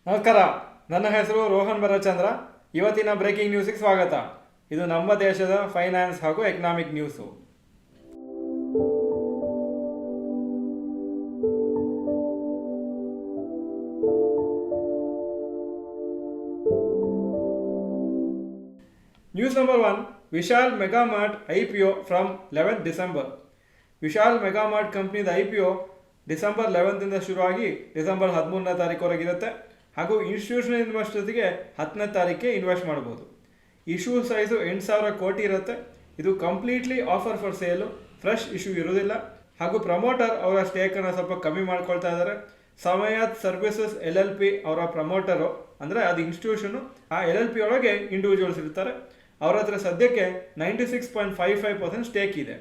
ನಮಸ್ಕಾರ, ನನ್ನ ಹೆಸರು ರೋಹನ್ ಭರಚಂದ್ರ. ಇವತ್ತಿನ ಬ್ರೇಕಿಂಗ್ ನ್ಯೂಸಿಗೆ ಸ್ವಾಗತ. ಇದು ನಮ್ಮ ದೇಶದ ಫೈನಾನ್ಸ್ ಹಾಗೂ economic news. News number 1, Vishal Megamart IPO from 11th December. Vishal Megamart ಕಂಪ್ನಿದ IPO ಡಿಸೆಂಬರ್ 11th ಶುರುವಾಗಿ ಡಿಸೆಂಬರ್ 13ವರೆಗಿರುತ್ತೆ. ಹಾಗೂ ಇನ್ಸ್ಟಿಟ್ಯೂಷನಲ್ ಇನ್ವೆಸ್ಟರ್ಸ್ಗೆ 10ನೇ ತಾರೀಕಿಗೆ ಇನ್ವೆಸ್ಟ್ ಮಾಡ್ಬೋದು. ಇಶ್ಯೂ ಸೈಜು 8,000 ಕೋಟಿ ಇರುತ್ತೆ. ಇದು completely offer for sale, fresh issue ಇರೋದಿಲ್ಲ. ಹಾಗೂ ಪ್ರಮೋಟರ್ ಅವರ ಸ್ಟೇಕನ್ನು ಸ್ವಲ್ಪ ಕಮ್ಮಿ ಮಾಡ್ಕೊಳ್ತಾ ಇದ್ದಾರೆ. ಸಮಯತ್ ಸರ್ವಿಸಸ್ LLP ಅವರ ಪ್ರಮೋಟರು, ಅಂದರೆ ಅದು ಇನ್ಸ್ಟಿಟ್ಯೂಷನು, ಆ LLP ಒಳಗೆ ಇಂಡಿವಿಜುವಲ್ಸ್ ಇರ್ತಾರೆ. ಅವರ ಹತ್ರ ಸದ್ಯಕ್ಕೆ 96.55% ಸ್ಟೇಕ್ ಇದೆ.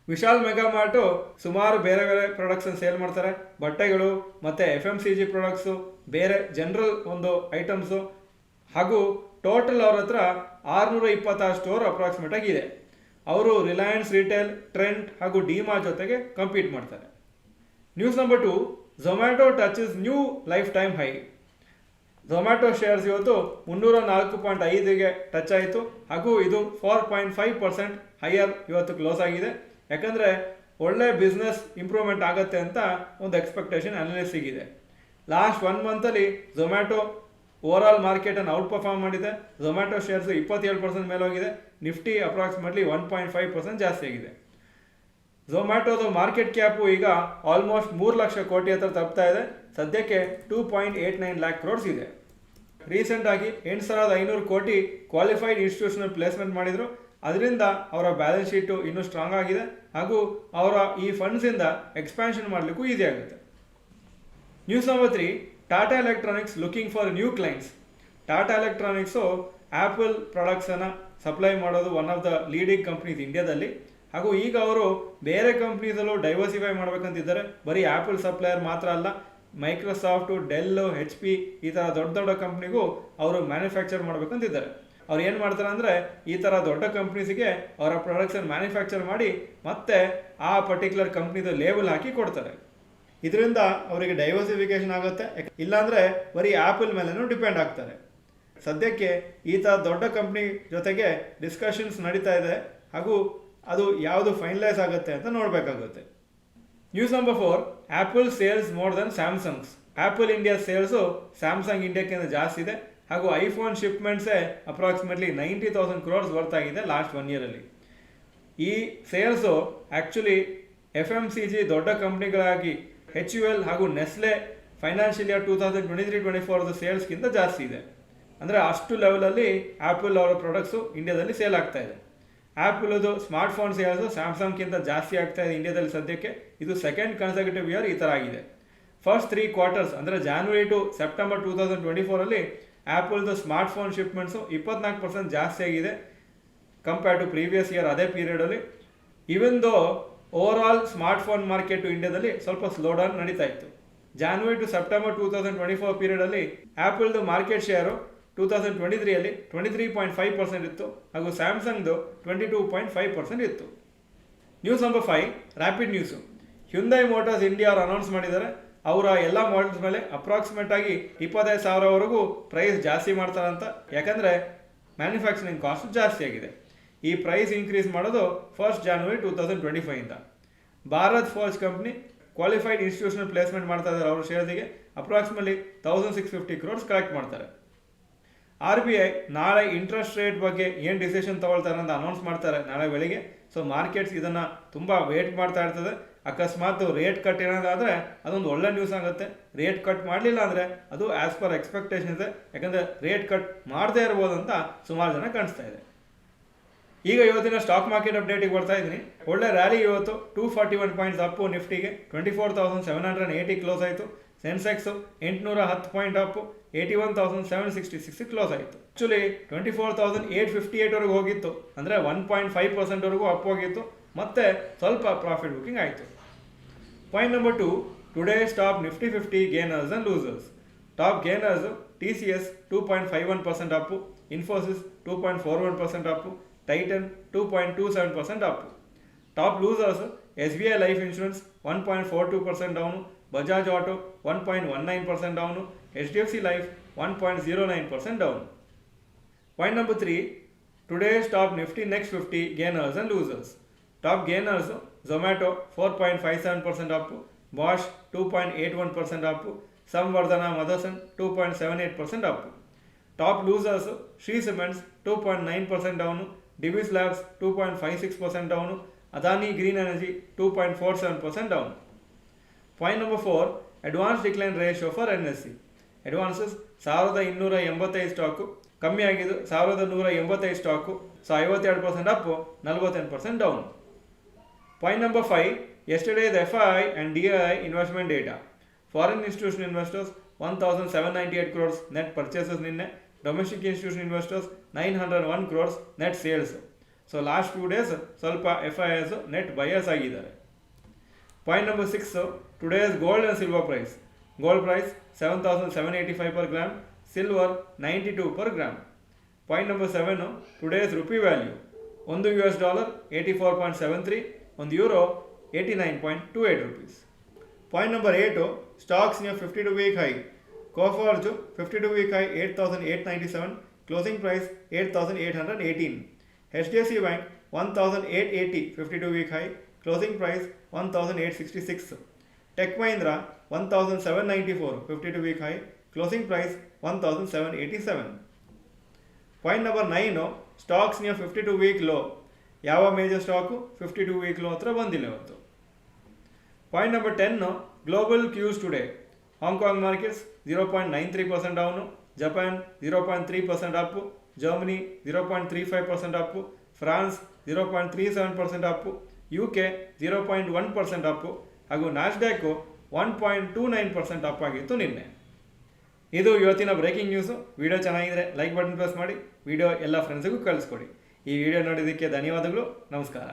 ವಿಶಾಲ್ ಮೆಗಾಮಾರ್ಟು ಸುಮಾರು ಬೇರೆ ಬೇರೆ ಪ್ರಾಡಕ್ಟ್ಸನ್ನು ಸೇಲ್ ಮಾಡ್ತಾರೆ. ಬಟ್ಟೆಗಳು ಮತ್ತು FMCG ಪ್ರಾಡಕ್ಟ್ಸು, ಬೇರೆ ಜನರಲ್ ಒಂದು ಐಟಮ್ಸು, ಹಾಗೂ ಟೋಟಲ್ ಅವ್ರ ಹತ್ರ 626 ಸ್ಟೋರ್ ಅಪ್ರಾಕ್ಸಿಮೇಟ್ ಆಗಿದೆ. ಅವರು ರಿಲಯನ್ಸ್ ರಿಟೇಲ್, ಟ್ರೆಂಟ್ ಹಾಗೂ ಡಿಮಾರ್ಟ್ ಜೊತೆಗೆ ಕಂಪೀಟ್ ಮಾಡ್ತಾರೆ. News number 2, Zomato touches new life time high. Zomato shares ಇವತ್ತು 304.5ಗೆ ಟಚ್ ಆಯಿತು. ಹಾಗೂ ಇದು 4.5% ಹೈಯರ್ ಇವತ್ತು ಕ್ಲೋಸ್ ಆಗಿದೆ. ಯಾಕಂದರೆ ಒಳ್ಳೆ ಬಿಸ್ನೆಸ್ ಇಂಪ್ರೂವ್ಮೆಂಟ್ ಆಗುತ್ತೆ ಅಂತ ಒಂದು ಎಕ್ಸ್ಪೆಕ್ಟೇಷನ್ ಅನಲಿಸ್ಟ್ ಸಿಗಿದೆ. ಲಾಸ್ಟ್ 1 ಮಂತಲ್ಲಿ ಝೊಮ್ಯಾಟೊ ಓವರಾಲ್ ಮಾರ್ಕೆಟನ್ನು ಔಟ್ ಪರ್ಫಾರ್ಮ್ ಮಾಡಿದೆ. ಝೊಮ್ಯಾಟೊ ಶೇರ್ಸ್ 27% ಮೇಲೆ ಹೋಗಿದೆ. ನಿಫ್ಟಿ ಅಪ್ರಾಕ್ಸಿಮೇಟ್ಲಿ 1.5% ಜಾಸ್ತಿ ಆಗಿದೆ. ಝೊಮ್ಯಾಟೊದು ಮಾರ್ಕೆಟ್ ಕ್ಯಾಪು ಈಗ ಆಲ್ಮೋಸ್ಟ್ 3 ಲಕ್ಷ ಕೋಟಿ ಹತ್ರ ತಪ್ತಾ ಇದೆ. ಸದ್ಯಕ್ಕೆ 2.89 lakh crores ಇದೆ. ರೀಸೆಂಟಾಗಿ 8,500 ಕೋಟಿ ಕ್ವಾಲಿಫೈಡ್ ಇನ್ಸ್ಟಿಟ್ಯೂಷನಲ್ ಪ್ಲೇಸ್ಮೆಂಟ್ ಮಾಡಿದರು. ಅದರಿಂದ ಅವರ ಬ್ಯಾಲೆನ್ಸ್ ಶೀಟು ಇನ್ನೂ ಸ್ಟ್ರಾಂಗ್ ಆಗಿದೆ. ಹಾಗೂ ಅವರ ಈ ಫಂಡ್ಸಿಂದ ಎಕ್ಸ್ಪ್ಯಾನ್ಷನ್ ಮಾಡಲಿಕ್ಕೂ ಈಸಿ ಆಗುತ್ತೆ. News number 3, Tata electronics looking for new clients. Tata electronics Apple ಪ್ರಾಡಕ್ಟ್ಸನ್ನು ಸಪ್ಲೈ ಮಾಡೋದು one of the leading companies ಇಂಡಿಯಾದಲ್ಲಿ. ಹಾಗೂ ಈಗ ಅವರು ಬೇರೆ ಕಂಪ್ನೀಸಲ್ಲೂ ಡೈವರ್ಸಿಫೈ ಮಾಡಬೇಕಂತಿದ್ದಾರೆ. ಬರೀ ಆ್ಯಪಲ್ ಸಪ್ಲೈಯರ್ ಮಾತ್ರ ಅಲ್ಲ, ಮೈಕ್ರೋಸಾಫ್ಟು, ಡೆಲ್ಲು, HP ಈ ಥರ ದೊಡ್ಡ ದೊಡ್ಡ ಕಂಪ್ನಿಗೂ ಅವರು ಮ್ಯಾನುಫ್ಯಾಕ್ಚರ್ ಮಾಡಬೇಕಂತಿದ್ದಾರೆ. ಅವ್ರು ಏನು ಮಾಡ್ತಾರೆ ಅಂದರೆ, ಈ ಥರ ದೊಡ್ಡ ಕಂಪ್ನೀಸಿಗೆ ಅವರ ಪ್ರಾಡಕ್ಟ್ಸನ್ನು ಮ್ಯಾನುಫ್ಯಾಕ್ಚರ್ ಮಾಡಿ ಮತ್ತೆ ಆ ಪರ್ಟಿಕ್ಯುಲರ್ ಕಂಪ್ನಿದು ಲೇಬಲ್ ಹಾಕಿ ಕೊಡ್ತಾರೆ. ಇದರಿಂದ ಅವರಿಗೆ ಡೈವರ್ಸಿಫಿಕೇಶನ್ ಆಗುತ್ತೆ. ಇಲ್ಲಾಂದರೆ ಬರೀ ಆ್ಯಪಲ್ ಮೇಲೂ ಡಿಪೆಂಡ್ ಆಗ್ತಾರೆ. ಸದ್ಯಕ್ಕೆ ಈ ಥರ ದೊಡ್ಡ ಕಂಪ್ನಿ ಜೊತೆಗೆ ಡಿಸ್ಕಷನ್ಸ್ ನಡೀತಾ ಇದೆ. ಹಾಗೂ ಅದು ಯಾವುದು ಫೈನಲೈಸ್ ಆಗುತ್ತೆ ಅಂತ ನೋಡಬೇಕಾಗುತ್ತೆ. News number 4, Apple sales more than Samsung's. Apple India sales Samsung ಇಂಡಿಯಾಕ್ಕಿಂತ ಜಾಸ್ತಿ ಇದೆ. ಹಾಗೂ ಐಫೋನ್ ಶಿಪ್ಮೆಂಟ್ಸೇ ಅಪ್ರಾಕ್ಸಿಮೇಟ್ಲಿ 90,000 crores ವರ್ತ್ ಆಗಿದೆ ಲಾಸ್ಟ್ 1 yearಲ್ಲಿ. ಈ ಸೇಲ್ಸು ಆ್ಯಕ್ಚುಲಿ FMCG ದೊಡ್ಡ ಕಂಪ್ನಿಗಳಾಗಿ HUL ಹಾಗೂ ನೆಸ್ಲೆ ಫೈನಾನ್ಷಿಯಲ್ ಇಯರ್ 2023-24 ಸೇಲ್ಸ್ಗಿಂತ ಜಾಸ್ತಿ ಇದೆ. ಅಂದರೆ ಅಷ್ಟು ಲೆವೆಲಲ್ಲಿ ಆ್ಯಪಲ್ ಅವರ ಪ್ರಾಡಕ್ಟ್ಸು ಇಂಡಿಯಾದಲ್ಲಿ ಸೇಲ್ ಆಗ್ತಾ ಇದೆ. ಆ್ಯಪಲ್ದು ಸ್ಮಾರ್ಟ್ಫೋನ್ ಸೇಲ್ಸು ಸ್ಯಾಮ್ಸಂಗ್ಗಿಂತ ಜಾಸ್ತಿ ಆಗ್ತಾ ಇದೆ ಇಂಡಿಯಾದಲ್ಲಿ ಸದ್ಯಕ್ಕೆ. ಇದು ಸೆಕೆಂಡ್ ಕನ್ಸರ್ಕೇಟಿವ್ ಇಯರ್ ಈ ಥರ ಆಗಿದೆ. ಫಸ್ಟ್ 3 quarters ಅಂದರೆ ಜಾನ್ವರಿ ಟು ಸೆಪ್ಟೆಂಬರ್ 2024 ಆ್ಯಪಲ್ದು ಸ್ಮಾರ್ಟ್ಫೋನ್ ಶಿಪ್ಮೆಂಟ್ಸು 24% ಜಾಸ್ತಿ ಆಗಿದೆ ಕಂಪೇರ್ ಟು ಪ್ರೀವಿಯಸ್ ಇಯರ್ ಅದೇ ಪೀರಿಯಡಲ್ಲಿ. Even though overall smartphone market ಇಂಡಿಯಾದಲ್ಲಿ ಸ್ವಲ್ಪ ಸ್ಲೋ ಡೌನ್ ನಡೀತಾ ಇತ್ತು. ಜಾನ್ವರಿ ಟು ಸೆಪ್ಟೆಂಬರ್ 2024 ಪೀರಿಯಡಲ್ಲಿ ಆ್ಯಪಲ್ದು ಮಾರ್ಕೆಟ್ ಶೇರು 2023 23.5% ಇತ್ತು. ಹಾಗೂ ಸ್ಯಾಮ್ಸಂಗ್ದು 22.5% ಇತ್ತು. News number 5, rapid news. Hyundai Motors India ಅವರು ಅನೌನ್ಸ್ ಮಾಡಿದ್ದಾರೆ. ಅವರ ಎಲ್ಲ ಮಾಡೆಲ್ಸ್ ಮೇಲೆ ಅಪ್ರಾಕ್ಸಿಮೇಟ್ ಆಗಿ 25,000ವರೆಗೂ ಪ್ರೈಸ್ ಜಾಸ್ತಿ ಮಾಡ್ತಾರಂತ. ಯಾಕಂದರೆ ಮ್ಯಾನುಫ್ಯಾಕ್ಚರಿಂಗ್ ಕಾಸ್ಟ್ ಜಾಸ್ತಿ ಆಗಿದೆ. ಈ ಪ್ರೈಸ್ ಇನ್ಕ್ರೀಸ್ ಮಾಡೋದು 1st January 2025ಇಂದ. Bharat Forge company qualified institutional placement ಮಾಡ್ತಾ ಇದ್ದಾರೆ. ಅವ್ರ ಶೇರ್ಸಿಗೆ ಅಪ್ರಾಕ್ಸಿಮೇಟ್ಲಿ 1,650 crores ಕಲೆಕ್ಟ್ ಮಾಡ್ತಾರೆ. RBI ನಾಳೆ ಇಂಟ್ರೆಸ್ಟ್ ರೇಟ್ ಬಗ್ಗೆ ಏನು ಡಿಸಿಷನ್ ತೊಗೊಳ್ತಾರೆ ಅಂತ ಅನೌನ್ಸ್ ಮಾಡ್ತಾರೆ ನಾಳೆ ಬೆಳಿಗ್ಗೆ. ಸೊ ಮಾರ್ಕೆಟ್ಸ್ ಇದನ್ನು ತುಂಬ ವೇಟ್ ಮಾಡ್ತಾ ಇರ್ತದೆ. ಅಕಸ್ಮಾತ್ ರೇಟ್ ಕಟ್ ಏನಾದಾದರೆ ಅದೊಂದು ಒಳ್ಳೆ ನ್ಯೂಸ್ ಆಗುತ್ತೆ. ರೇಟ್ ಕಟ್ ಮಾಡಲಿಲ್ಲ ಅಂದರೆ ಅದು ಆ್ಯಸ್ ಪರ್ ಎಕ್ಸ್ಪೆಕ್ಟೇಷನ್ ಇದೆ. ಯಾಕಂದರೆ ರೇಟ್ ಕಟ್ ಮಾಡದೇ ಇರ್ಬೋದು ಅಂತ ಸುಮಾರು ಜನ ಕಾಣಿಸ್ತಾ ಇದೆ. ಈಗ ಇವತ್ತಿನ ಸ್ಟಾಕ್ ಮಾರ್ಕೆಟ್ ಅಪ್ಡೇಟಿಗೆ ಬರ್ತಾ ಇದ್ದೀನಿ. ಒಳ್ಳೆ ರ್ಯಾಲಿ ಇವತ್ತು 241 ಪಾಯಿಂಟ್ಸ್ ಅಪ್ಪು. ನಿಫ್ಟಿಗೆ 24,780 ಕ್ಲೋಸ್ ಆಯಿತು. ಸೆನ್ಸೆಕ್ಸು 810 ಪಾಯಿಂಟ್ ಅಪ್ಪು 81,766 ಕ್ಲೋಸ್ ಆಯಿತು. ಆ್ಯಕ್ಚುಲಿ 24,858ವರೆಗೂ ಹೋಗಿತ್ತು. ಅಂದರೆ 1.5%ವರೆಗೂ ಅಪ್ ಹೋಗಿತ್ತು. ಮತ್ತೆ ಸ್ವಲ್ಪ ಪ್ರಾಫಿಟ್ ಬುಕಿಂಗ್ ಆಯಿತು. Point number 2, today's top Nifty 50 gainers and losers. Top gainers TCS 2.51% Appu, Infosys 2.41% Appu, tighten 2.27% Appu. Top losers SBI life insurance 1.42% down, Bajaj auto 1.19% down, HDFC life 1.09% down. Point number 3, today's top Nifty next 50 gainers and losers. Top gainers Zomato 4.57% up, Bosch 2.81% up, Samvardhana Motherson 2.78% up. Top losers Shree cements 2.9% down, Divi's labs 2.56% down, Adani green energy 2.47% down. Point number 4, advance decline ratio for NSE. Advances 1285 stocks, ಕಮ್ಮಿ ಆಗಿದ್ದು 1185 stocks, 52% up, 48% down. Point number 5, yesterday's FII and DII investment data. Foreign institution investors 1798 crores net purchases ನಿನ್ನೆ, domestic institution investors 901 crores net sales. So last few days ಸ್ವಲ್ಪ FIIs net buyers ಆಗಿದ್ದಾರೆ. Point number 6, today's gold and silver price. Gold price 7785 per gram, silver 92 per gram. Point number 7, today's rupee value. $1 84.73, €1 89.28 rupees. Point number 8, stocks near 52-week high. Coforge 52-week high 8,897, closing price 8,818. HDFC Bank 1,880 52-week high, closing price 1,866. Tech Mahindra 1,794 52-week high, closing price 1,787. Point number 9, stocks near 52-week low. ಯಾವ major stock 52-week low ಹತ್ರ ಬಂದಿಲ್ಲ ಇವತ್ತು. Point number 10, global Qs today. Hong Kong markets 0.93% down, Japan 0.3% up, Germany 0.35% up, France 0.37% up, UK 0.1% up, ಹಾಗೂ Nasdaq 1.29% up ಆಗಿತ್ತು ನಿನ್ನೆ. ಇದು ಇವತ್ತಿನ breaking news. Video ಚೆನ್ನಾಗಿದ್ರೆ ಲೈಕ್ ಬಟನ್ ಪ್ರೆಸ್ ಮಾಡಿ, ವಿಡಿಯೋ ಎಲ್ಲ ಫ್ರೆಂಡ್ಸಿಗೂ ಕಳಿಸ್ಕೊಡಿ. ಈ ವಿಡಿಯೋ ನೋಡೋದಕ್ಕೆ ಧನ್ಯವಾದಗಳು. ನಮಸ್ಕಾರ.